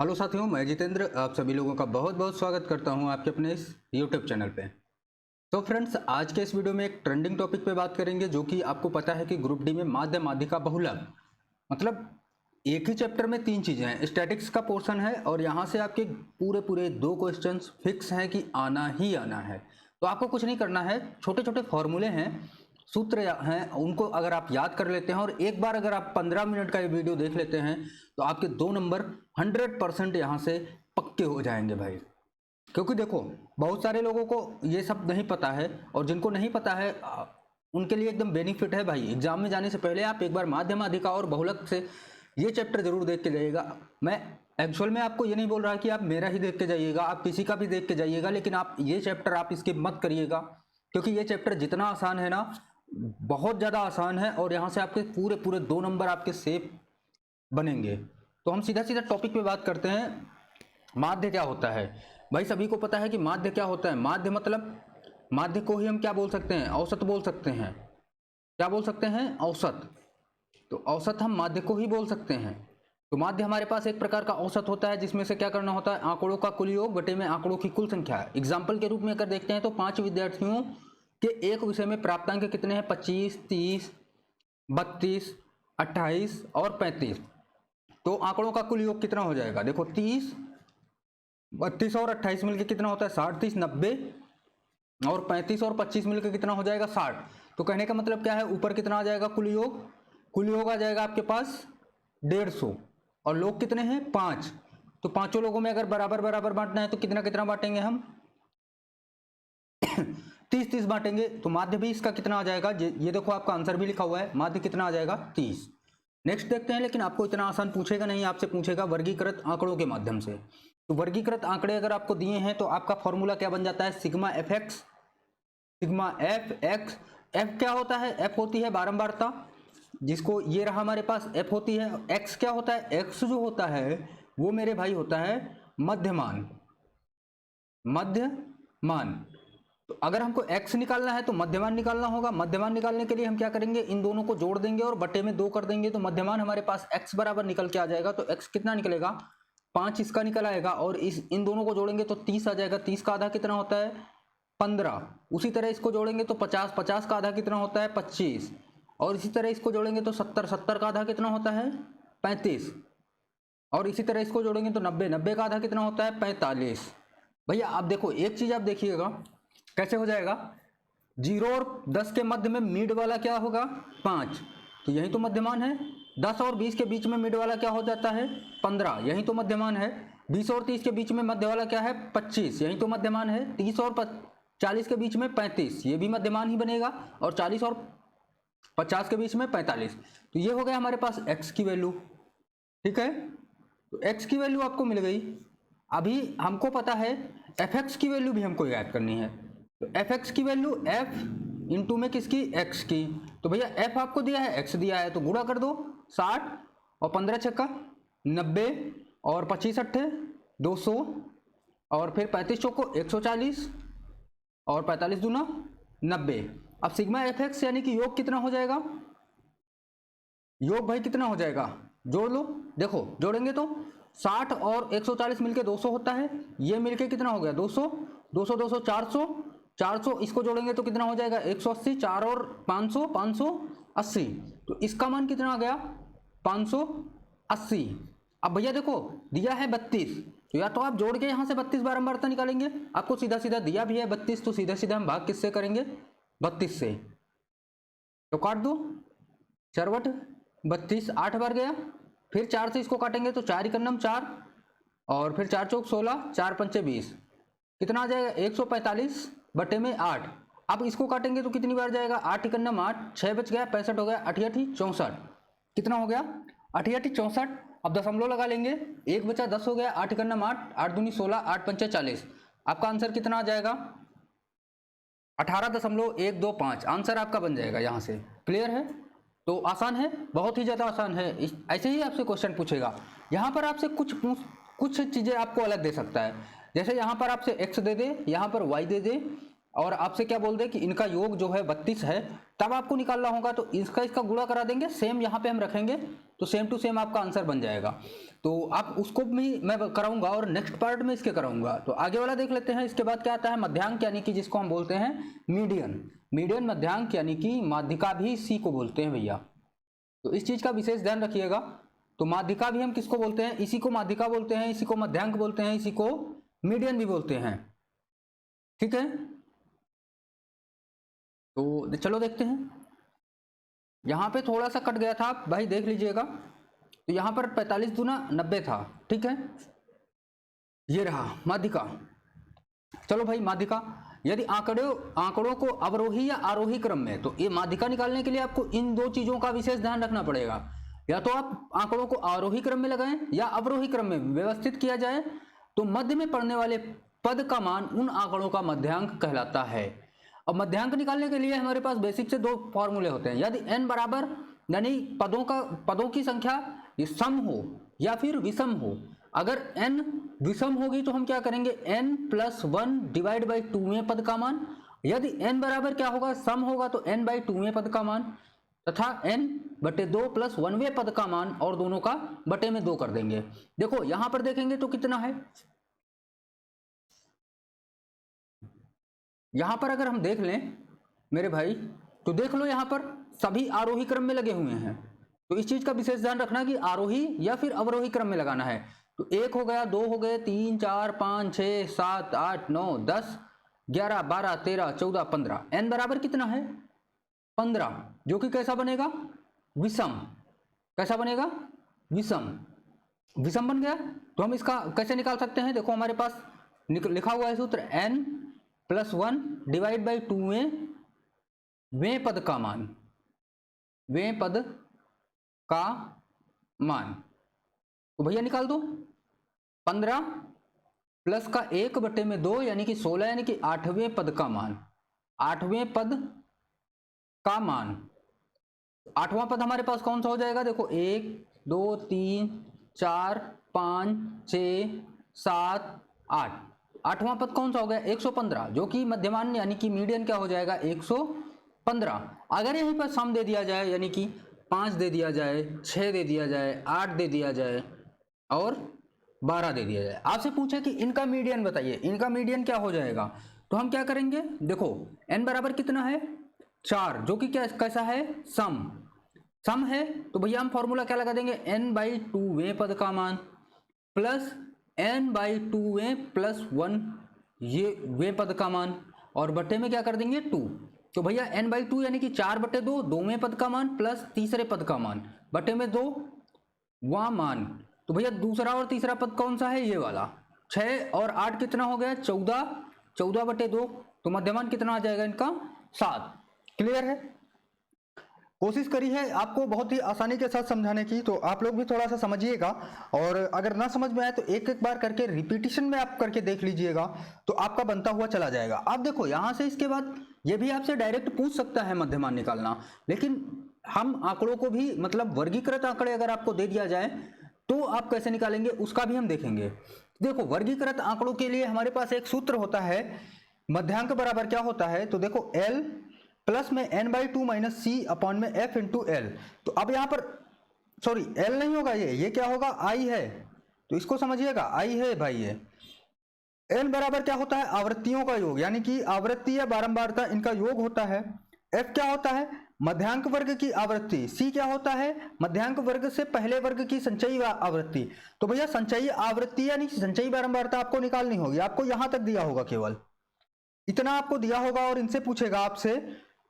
Hello साथियों, मैं जितेंद्र आप सभी लोगों का बहुत बहुत स्वागत करता हूं आपके अपने इस यूट्यूब चैनल पे। तो फ्रेंड्स, आज के इस वीडियो में एक ट्रेंडिंग टॉपिक पे बात करेंगे, जो कि आपको पता है कि ग्रुप डी में माध्य माध्यिका बहुलक मतलब एक ही चैप्टर में तीन चीज़ें हैं। स्टैटिक्स का पोर्शन है और यहाँ से आपके पूरे पूरे दो क्वेश्चंस फिक्स हैं कि आना ही आना है। तो आपको कुछ नहीं करना है, छोटे छोटे फॉर्मूले हैं, सूत्र हैं, उनको अगर आप याद कर लेते हैं और एक बार अगर आप 15 मिनट का ये वीडियो देख लेते हैं तो आपके 2 नंबर 100% यहाँ से पक्के हो जाएंगे भाई। क्योंकि देखो, बहुत सारे लोगों को ये सब नहीं पता है और जिनको नहीं पता है उनके लिए एकदम बेनिफिट है भाई। एग्जाम में जाने से पहले आप एक बार माध्य माध्यिका और बहुलक से ये चैप्टर जरूर देख के जाइएगा। मैं एक्चुअल में आपको ये नहीं बोल रहा कि आप मेरा ही देख के जाइएगा, आप किसी का भी देख के जाइएगा, लेकिन आप ये चैप्टर आप स्किप मत करिएगा, क्योंकि ये चैप्टर जितना आसान है ना, बहुत ज़्यादा आसान है और यहाँ से आपके पूरे पूरे 2 नंबर आपके सेफ बनेंगे। तो हम सीधा सीधा टॉपिक पे बात करते हैं। माध्य क्या होता है भाई? सभी को पता है कि माध्य क्या होता है। माध्य मतलब, माध्य को ही हम क्या बोल सकते हैं? औसत बोल सकते हैं। क्या बोल सकते हैं? औसत। तो औसत हम माध्य को ही बोल सकते हैं। तो माध्य हमारे पास एक प्रकार का औसत होता है, जिसमें से क्या करना होता है? आंकड़ों का कुल योग बटे में आंकड़ों की कुल संख्या। एग्जाम्पल के रूप में अगर देखते हैं तो 5 विद्यार्थियों के एक विषय में प्राप्तांक कितने हैं? 25, 30, 32, 28 और 35। तो आंकड़ों का कुल योग कितना हो जाएगा? देखो, 30, 32 और 28 मिलकर कितना होता है? 60, 30, 90 और 35 और 25 मिलकर कितना हो जाएगा? 60। तो कहने का मतलब क्या है? ऊपर कितना आ जाएगा? कुल योग। कुल योग आ जाएगा आपके पास 150 और लोग कितने हैं? 5। तो पांचों लोगों में अगर बराबर बराबर बांटना है तो कितना कितना बांटेंगे हम? 30-30 बांटेंगे। तो माध्य भी इसका कितना आ जाएगा? ये देखो, आपका आंसर भी लिखा हुआ है, माध्य कितना आ जाएगा? 30। नेक्स्ट देखते हैं, लेकिन आपको इतना आसान पूछेगा नहीं, आपसे पूछेगा वर्गीकृत आंकड़ों के माध्यम से। तो वर्गीकृत आंकड़े अगर आपको दिए हैं तो आपका फॉर्मूला क्या बन जाता है? Sigma F x, sigma F x. F क्या होता है? एफ होती है बारंबारता, जिसको ये रहा हमारे पास, एफ होती है। एक्स क्या होता है? एक्स जो होता है वो मेरे भाई होता है मध्यमान। मध्यमान। तो अगर हमको x निकालना है तो मध्यमान निकालना होगा। मध्यमान निकालने के लिए हम क्या करेंगे? इन दोनों को जोड़ देंगे और बटे में 2 कर देंगे, तो मध्यमान हमारे पास x बराबर निकल के आ जाएगा। तो x कितना निकलेगा? 5 इसका निकल आएगा और इन दोनों को जोड़ेंगे तो 30 आ जाएगा। 30 का आधा कितना होता है? 15। उसी तरह इसको जोड़ेंगे तो 50, 50 का आधा कितना होता है? 25। और इसी तरह इसको जोड़ेंगे तो 70, 70 का आधा कितना होता है? 35। और इसी तरह इसको जोड़ेंगे तो 90, 90 का आधा कितना होता है? 45। भैया आप देखो, एक चीज आप देखिएगा कैसे हो जाएगा। 0 और 10 के मध्य में मिड वाला क्या होगा? 5। तो यही तो मध्यमान है। 10 और 20 के बीच में मिड वाला क्या हो जाता है? 15। यही तो मध्यमान है। 20 और 30 के बीच में मध्य वाला क्या है? 25। यही तो मध्यमान है। 30 और 40 के बीच में 35, ये भी मध्यमान ही बनेगा। और 40 और 50 के बीच में 45। तो ये हो गया हमारे पास x की वैल्यू। ठीक है, तो x की वैल्यू आपको मिल गई। अभी हमको पता है fx की वैल्यू भी हमको याद करनी है। तो fx की वैल्यू f इंटू में किसकी? x की। तो भैया f आपको दिया है, x दिया है, तो गुणा कर दो। 60 और 15 छक्का 90 और 25 अट्ठे 200 और फिर 35 चौको 140 और 45 दूना 90। अब सिग्मा fx यानी कि योग कितना हो जाएगा? योग भाई कितना हो जाएगा? जोड़ लो। देखो, जोड़ेंगे तो 60 और 140 मिलके 200 होता है। ये मिलके कितना हो गया? 200, 200, 200, 400, 400 इसको जोड़ेंगे तो कितना हो जाएगा? 180, 4 और 500, 580। तो इसका मान कितना आ गया? 580। अब भैया देखो, दिया है 32, तो या तो आप जोड़ के यहाँ से 32 बारंबारता निकालेंगे, आपको सीधा सीधा दिया भी है 32, तो सीधा सीधा हम भाग किससे करेंगे? 32 से। तो काट दो, चरवट 32 8 बार गया। फिर 4 से इसको काटेंगे तो 4 इकन्नम 4 और फिर 4 चौक 16, 4 पंचे 20। कितना आ जाएगा? 145 बटे में 8। अब इसको काटेंगे तो कितनी बार जाएगा? 8 इकन्नम 8, 6 बच गया, 65 हो गया, 88 64। कितना हो गया? 88 64। अब दशमलव लगा लेंगे, 1 बचा 10 हो गया, 8 इकन्नम 8, 8 दूनी 16, 8 पंचे 40। आपका आंसर कितना आ जाएगा? 18.125 आंसर आपका बन जाएगा यहाँ से। क्लियर है? तो आसान है, बहुत ही ज़्यादा आसान है। ऐसे ही आपसे क्वेश्चन पूछेगा। यहाँ पर आपसे कुछ चीज़ें आपको अलग दे सकता है। जैसे यहाँ पर आपसे x दे दे, यहाँ पर y दे दे, और आपसे क्या बोल दे कि इनका योग जो है 32 है, तब आपको निकालना होगा। तो इसका गुणा करा देंगे, सेम यहाँ पे हम रखेंगे, तो सेम टू सेम आपका आंसर बन जाएगा। तो आप उसको भी मैं कराऊंगा और नेक्स्ट पार्ट में इसके कराऊंगा। तो आगे वाला देख लेते हैं। इसके बाद क्या आता है, मध्यांक, यानी कि जिसको हम बोलते हैं मीडियन। मीडियन मध्यांक यानी कि माध्यिका भी इसी को बोलते हैं भैया, तो इस चीज का विशेष ध्यान रखिएगा। तो माध्यिका भी हम किसको बोलते हैं, इसी को माध्यिका बोलते हैं, इसी को मध्यांक बोलते हैं, इसी को मीडियन भी बोलते हैं। ठीक है, तो चलो देखते हैं। यहां पे थोड़ा सा कट गया था, आप भाई देख लीजिएगा। तो यहां पर 45 दूना 90 था। ठीक है, ये रहा माध्यिका। चलो भाई माध्यिका, यदि आंकड़ों को अवरोही या आरोही क्रम में, तो ये माध्यिका निकालने के लिए आपको इन दो चीजों का विशेष ध्यान रखना पड़ेगा। या तो आप आंकड़ों को आरोही क्रम में लगाएं या अवरोही क्रम में व्यवस्थित किया जाए, तो मध्य में पड़ने वाले पद का मान उन आंकड़ों का मध्यांक कहलाता है। अब मध्यांक निकालने के लिए हमारे पास बेसिक से दो फॉर्मूले होते हैं। यदि n बराबर, यानी पदों की संख्या सम हो या फिर विषम हो। अगर n विषम होगी तो हम क्या करेंगे, n+1 डिवाइड बाई 2 में पद का मान। यदि n बराबर क्या होगा, सम होगा, तो n/2 में पद का मान, तथा n/2 + 1वें पद का मान, और दोनों का बटे में 2 कर देंगे। देखो यहां पर देखेंगे तो कितना है, यहां पर अगर हम देख लें मेरे भाई, तो देख लो यहां पर सभी आरोही क्रम में लगे हुए हैं। तो इस चीज का विशेष ध्यान रखना कि आरोही या फिर अवरोही क्रम में लगाना है। तो 1 हो गया, 2 हो गए, 3 4 5 6 7 8 9 10 11 12 13 14 15। n बराबर कितना है, 15, जो कि कैसा बनेगा, विषम। कैसा बनेगा, विषम। विषम बन गया। तो हम इसका कैसे निकाल सकते हैं, देखो हमारे पास लिखा हुआ है सूत्र, n+1 डिवाइड बाई 2 में वें पद का मान, वें पद का मान। तो भैया निकाल दो, 15 प्लस का 1/2 यानी कि 16, यानी कि 8वें पद का मान, 8वें पद का मान। 8वां पद हमारे पास कौन सा हो जाएगा, देखो 1 2 3 4 5 6 7 8। 8वां पद कौन सा हो गया, 115, जो कि मध्यमान यानी कि मीडियन क्या हो जाएगा, 115। अगर यहीं पर सम दे दिया जाए, यानी कि 5 दे दिया जाए, 6 दे दिया जाए, 8 दे दिया जाए और 12 दे दिया जाए, आपसे पूछे कि इनका मीडियन बताइए, इनका मीडियन क्या हो जाएगा, तो हम क्या करेंगे, देखो n बराबर कितना है, 4, जो कि क्या कैसा है, सम है। तो भैया हम फॉर्मूला क्या लगा देंगे, n/2 वें पद का मान प्लस n/2 वें प्लस 1 ये वें पद का मान, और बट्टे में क्या कर देंगे 2। तो भैया n/2 यानी कि 4/2 2वें पद का मान प्लस तीसरे पद का मान, बट्टे में 2 वहाँ मान। तो भैया दूसरा और तीसरा पद कौन सा है, ये वाला। 6 और 8 कितना हो गया, 14, 14/2। तो मध्यमान कितना आ जाएगा इनका, 7। क्लियर है। कोशिश करी है आपको बहुत ही आसानी के साथ समझाने की, तो आप लोग भी थोड़ा सा समझिएगा। और अगर ना समझ में आए तो एक एक बार करके रिपीटिशन में आप करके देख लीजिएगा, तो आपका बनता हुआ चला जाएगा। अब देखो यहां से इसके बाद ये भी आपसे डायरेक्ट पूछ सकता है मध्यमान निकालना, लेकिन हम आंकड़ों को भी, मतलब वर्गीकृत आंकड़े अगर आपको दे दिया जाए तो आप कैसे निकालेंगे उसका भी हम देखेंगे। देखो वर्गीकृत आंकड़ों के लिए हमारे पास एक सूत्र होता है, मध्यांक बराबर क्या होता है, तो देखो L प्लस में n/2 माइनस C अपॉन में F इंटू L। तो अब यहां पर सॉरी L नहीं होगा, ये क्या होगा, I है। तो इसको समझिएगा, I है भाई ये। n बराबर क्या होता है, आवृत्तियों का योग, यानी कि आवृत्ति या बारंबारता इनका योग होता है। F क्या होता है, मध्यांक वर्ग की आवृत्ति। C क्या होता है, मध्यांक वर्ग से पहले वर्ग की संचयी आवृत्ति। तो भैया संचयी आवृत्ति यानी संचयी बारंबारता आपको निकालनी होगी, आपको यहां तक दिया होगा, केवल इतना आपको दिया होगा, और इनसे पूछेगा आपसे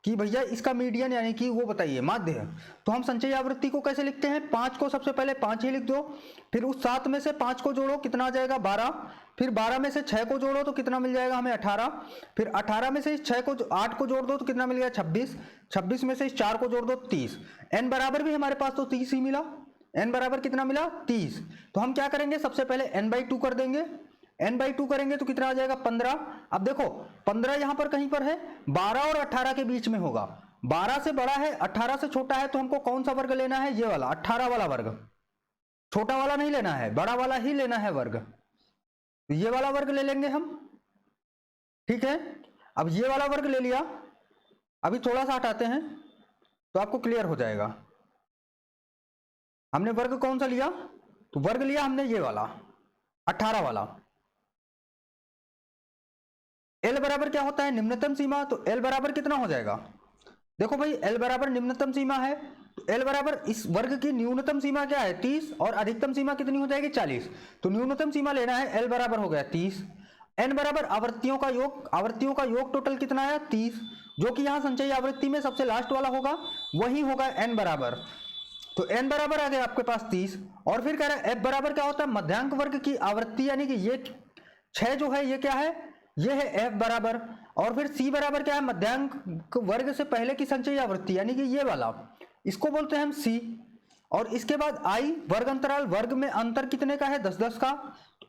कि भैया इसका मीडियन यानी कि वो बताइए, माध्य। तो हम संचयी आवृत्ति को कैसे लिखते हैं, 5 को सबसे पहले 5 ही लिख दो, फिर उस 7 में से 5 को जोड़ो, कितना आ जाएगा 12, फिर 12 में से 6 को जोड़ो तो कितना मिल जाएगा हमें 18, फिर 18 में से इस 8 को जोड़ दो तो कितना मिल गया 26, 26 में से इस 4 को जोड़ दो 30। n बराबर भी हमारे पास तो 30 ही मिला, n बराबर कितना मिला 30। तो हम क्या करेंगे, सबसे पहले n/2 कर देंगे, n/2 करेंगे तो कितना आ जाएगा 15। अब देखो 15 यहां पर कहीं पर है, 12 और 18 के बीच में होगा, 12 से बड़ा है 18 से छोटा है, तो हमको कौन सा वर्ग लेना है, ये वाला 18 वाला वर्ग, छोटा वाला नहीं लेना है, बड़ा वाला ही लेना है वर्ग, ये वाला वर्ग ले लेंगे हम। ठीक है, अब ये वाला वर्ग ले लिया, अभी थोड़ा सा हटाते हैं तो आपको क्लियर हो जाएगा। हमने वर्ग कौन सा लिया, तो वर्ग लिया हमने ये वाला 18 वाला। L बराबर क्या होता है, निम्नतम सीमा। तो L बराबर कितना हो जाएगा, देखो भाई L बराबर निम्नतम सीमा है, तो L बराबर इस वर्ग की न्यूनतम सीमा क्या है 30 और अधिकतम सीमा कितनी हो जाएगी 40। तो न्यूनतम सीमा लेना है, L बराबर हो गया 30। N बराबर आवृत्तियों का योग टोटल कितना आया 30, जो कि यहाँ संचयी आवृत्ति में सबसे लास्ट वाला होगा वही होगा N बराबर। तो N बराबर आ गया आपके पास 30। और फिर कह रहा है F बराबर क्या होता है, मध्यांक वर्ग की आवृत्ति, यानी कि ये 6 जो है ये क्या है, ये है F बराबर। और फिर C बराबर क्या है, मध्यांक वर्ग से पहले की संचयी आवृत्ति, यानी कि ये वाला, इसको बोलते हैं हम C। और इसके बाद I वर्ग अंतराल, वर्ग में अंतर कितने का है 10-10 का,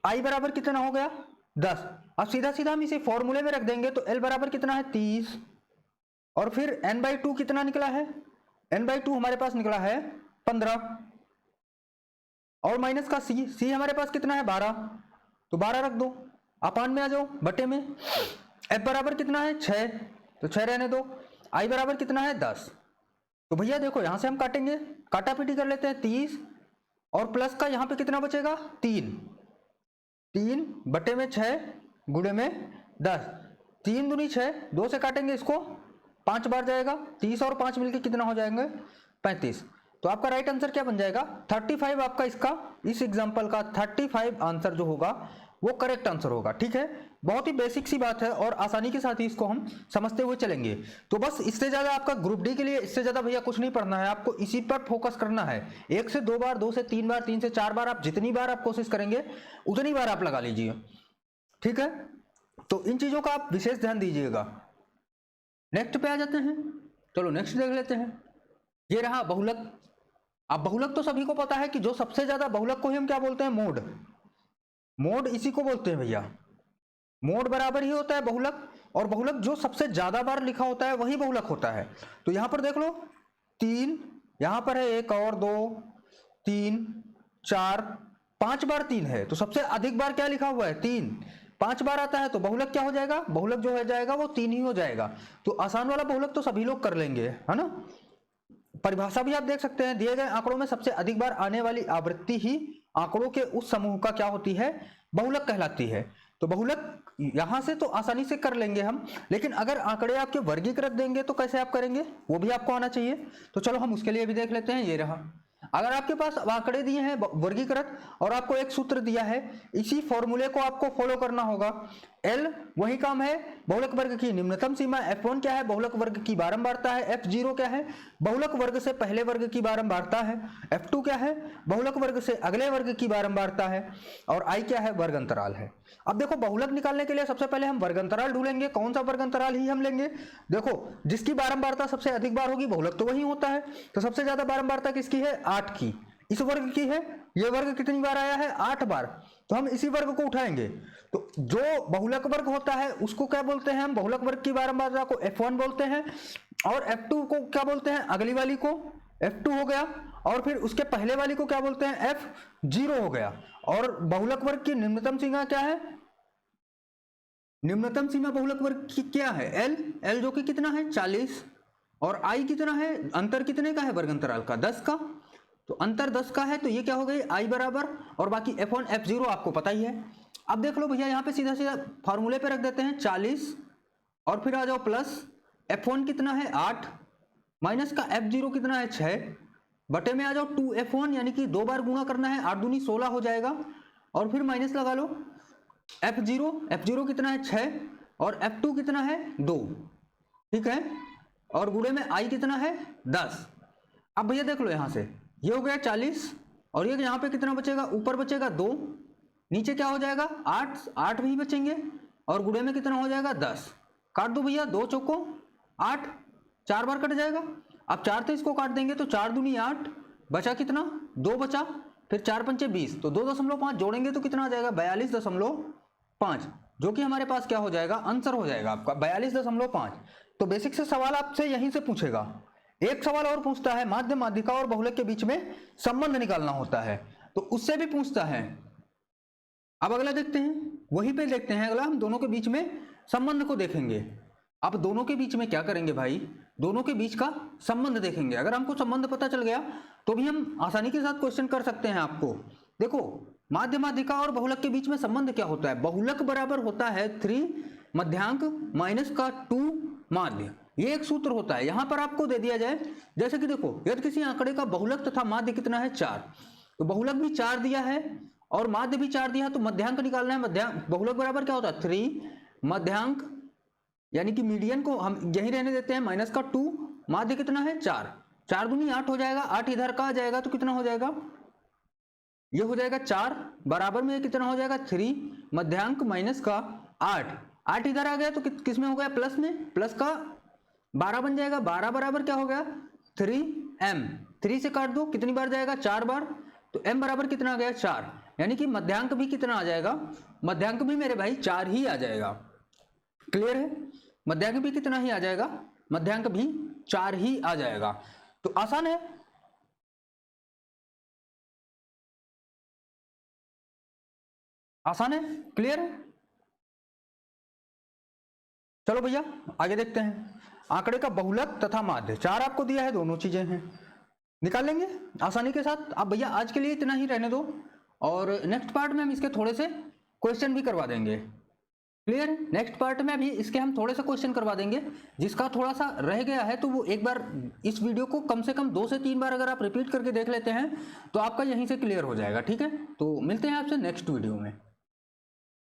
I बराबर कितना हो गया 10। अब सीधा सीधा हम इसे फॉर्मूले में रख देंगे, तो L बराबर कितना है 30। और फिर n/2 कितना निकला है, n/2 हमारे पास निकला है 15। और माइनस का C हमारे पास कितना है 12, तो 12 रख दो, अपान में आ जाओ बटे में। F बराबर कितना है 6, तो 6 रहने दो। I बराबर कितना है 10। तो भैया देखो यहां से हम काटेंगे, काटा पीटी कर लेते हैं 30 और प्लस का यहाँ पे कितना बचेगा 3 बटे में 6 गुणे में 10, 3 दूनी 6, 2 से काटेंगे इसको 5 बार जाएगा, 30 और 5 मिलके कितना हो जाएंगे 35। तो आपका राइट आंसर क्या बन जाएगा 35। आपका इसका इस एग्जांपल का 35 आंसर जो होगा वो करेक्ट आंसर होगा। ठीक है, बहुत ही बेसिक सी बात है और आसानी के साथ ही इसको हम समझते हुए चलेंगे। तो बस इससे ज्यादा आपका ग्रुप डी के लिए इससे ज्यादा भैया कुछ नहीं पढ़ना है, आपको इसी पर फोकस करना है। 1 से 2 बार, 2 से 3 बार, 3 से 4 बार, आप जितनी बार आप कोशिश करेंगे उतनी बार आप लगा लीजिए। ठीक है, तो इन चीजों का आप विशेष ध्यान दीजिएगा। नेक्स्ट पे आ जाते हैं, चलो नेक्स्ट देख लेते हैं। ये रहा बहुलक। अब बहुलक तो सभी को पता है कि जो सबसे ज्यादा बहुलक को ही हम क्या बोलते हैं, मोड इसी को बोलते हैं भैया। मोड बराबर ही होता है बहुलक, और बहुलक जो सबसे ज्यादा बार लिखा होता है वही बहुलक होता है। तो यहां पर देख लो 3, यहां पर है 1 और 2, 3, 4, 5 बार 3 है, तो सबसे अधिक बार क्या लिखा हुआ है 3, 5 बार आता है, तो बहुलक क्या हो जाएगा, बहुलक जो हो जाएगा वो 3 ही हो जाएगा। तो आसान वाला बहुलक तो सभी लोग कर लेंगे, है ना। परिभाषा भी आप देख सकते हैं, दिए गए आंकड़ों में सबसे अधिक बार आने वाली आवृत्ति ही आंकड़ों के उस समूह का क्या होती है, बहुलक कहलाती है। तो बहुलक यहां से तो आसानी से कर लेंगे हम, लेकिन अगर आंकड़े आपके वर्गीकृत देंगे तो कैसे आप करेंगे वो भी आपको आना चाहिए। तो चलो हम उसके लिए भी देख लेते हैं। ये रहा, अगर आपके पास आंकड़े दिए हैं वर्गीकृत और आपको एक सूत्र दिया है, इसी फॉर्मूले को आपको फॉलो करना होगा। L वही काम है, बहुलक वर्ग की निम्नतम सीमा, F1 क्या है, बहुलक वर्ग की बारंबारता है, F0 क्या है, बहुलक वर्ग से पहले वर्ग की बारंबारता है, F2 क्या है, बहुलक वर्ग से अगले वर्ग की बारंबारता है, और I क्या है, वर्ग अंतराल है। अब देखो बहुलक निकालने के लिए सबसे पहले हम वर्ग अंतराल ढूंढेंगे। कौन सा वर्ग अंतराल ही हम लेंगे, देखो जिसकी बारंबारता सबसे अधिक बार होगी बहुलक तो वही होता है। तो सबसे ज्यादा बारंबारता किसकी है, 8 की, इस वर्ग की है। ये वर्ग कितनी बार आया है, 8 बार, तो हम इसी वर्ग को उठाएंगे। तो जो बहुलक वर्ग होता है उसको क्या बोलते हैं हम, बहुलक वर्ग की बारंबारता को F1 बोलते हैं, और F2 को क्या बोलते हैं, अगली वाली को F2 हो गया, और फिर उसके पहले वाली को क्या बोलते हैं, F0 हो गया। और बहुलक वर्ग की निम्नतम सीमा क्या है, निम्नतम सीमा बहुलक वर्ग की क्या है, L जो कि कितना है 40, और I कितना है, अंतर कितने का है वर्ग अंतराल का 10 का, तो अंतर 10 का है, तो ये क्या हो गई I बराबर, और बाकी F1 F0 आपको पता ही है। अब देख लो भैया यहाँ पे सीधा सीधा फार्मूले पे रख देते हैं 40, और फिर आ जाओ प्लस F1 कितना है 8, माइनस का F0 कितना है 6, बटे में आ जाओ 2F1, यानी कि 2 बार गुणा करना है, 8 दूनी 16 हो जाएगा, और फिर माइनस लगा लो F0 कितना है 6, और F2 कितना है 2, ठीक है, और गुणे में I कितना है 10। अब भैया देख लो यहाँ से ये हो गया 40, और ये यहाँ पे कितना बचेगा, ऊपर बचेगा 2, नीचे क्या हो जाएगा 8 भी बचेंगे, और गुणे में कितना हो जाएगा 10। काट दो भैया, 2 चौको 8, 4 बार कट जाएगा। अब 4 से इसको काट देंगे तो 4 दूनी 8, बचा कितना 2 बचा, फिर 4 पंचे 20, तो 2.5 जोड़ेंगे तो कितना आ जाएगा 42.5, जो कि हमारे पास क्या हो जाएगा, आंसर हो जाएगा आपका 42.5। तो बेसिक से सवाल आपसे यहीं से पूछेगा। एक सवाल और पूछता है, माध्य माध्यिका और बहुलक के बीच में संबंध निकालना होता है, तो उससे भी पूछता है। अब अगला देखते हैं, वहीं पे देखते हैं अगला, हम दोनों के बीच में संबंध को देखेंगे। अब दोनों के बीच में क्या करेंगे भाई, दोनों के बीच का संबंध देखेंगे। अगर हमको संबंध पता चल गया तो भी हम आसानी के साथ क्वेश्चन कर सकते हैं। आपको देखो, माध्य माध्यिका और बहुलक के बीच में संबंध क्या होता है, बहुलक बराबर होता है 3 मध्यांक माइनस का 2 माध्य। ये एक सूत्र होता है। यहां पर आपको दे दिया जाए, जैसे कि देखो, यदि किसी आंकड़े का बहुलक तथा माध्य कितना है 4, तो बहुलक भी 4 दिया है और माध्य भी 4 दिया, तो मध्यांक निकालना है। मध्यांक बहुलक बराबर क्या होता है 3 मध्यांक, यानी कि मीडियन को हम यही रहने देते हैं, माइनस का 2, माध्य कितना है 4, 4 दूनी 8 हो जाएगा, 8 इधर का आ जाएगा तो कितना हो जाएगा, ये हो जाएगा 4, बराबर में कितना हो जाएगा 3 मध्यांक माइनस का 8, 8 इधर आ गया तो किस में हो गया, प्लस में, प्लस का 12 बन जाएगा, 12 बराबर क्या हो गया 3m, 3 से काट दो, कितनी बार जाएगा 4 बार, तो m बराबर कितना आ गया 4, यानी कि मध्यांक भी कितना आ जाएगा, मध्यांक भी मेरे भाई 4 ही आ जाएगा। क्लियर है, मध्यांक भी कितना ही आ जाएगा, मध्यांक भी 4 ही आ जाएगा। तो आसान है। आसान है, क्लियर है। चलो भैया आगे देखते हैं। आंकड़े का बहुलक तथा माध्य 4 आपको दिया है, दोनों चीजें हैं, निकाल लेंगे आसानी के साथ। अब भैया आज के लिए इतना ही रहने दो, और नेक्स्ट पार्ट में हम इसके थोड़े से क्वेश्चन भी करवा देंगे। क्लियर, नेक्स्ट पार्ट में अभी इसके हम थोड़े से क्वेश्चन करवा देंगे। जिसका थोड़ा सा रह गया है तो वो एक बार इस वीडियो को कम से कम 2 से 3 बार अगर आप रिपीट करके देख लेते हैं तो आपका यहीं से क्लियर हो जाएगा। ठीक है, तो मिलते हैं आपसे नेक्स्ट वीडियो में।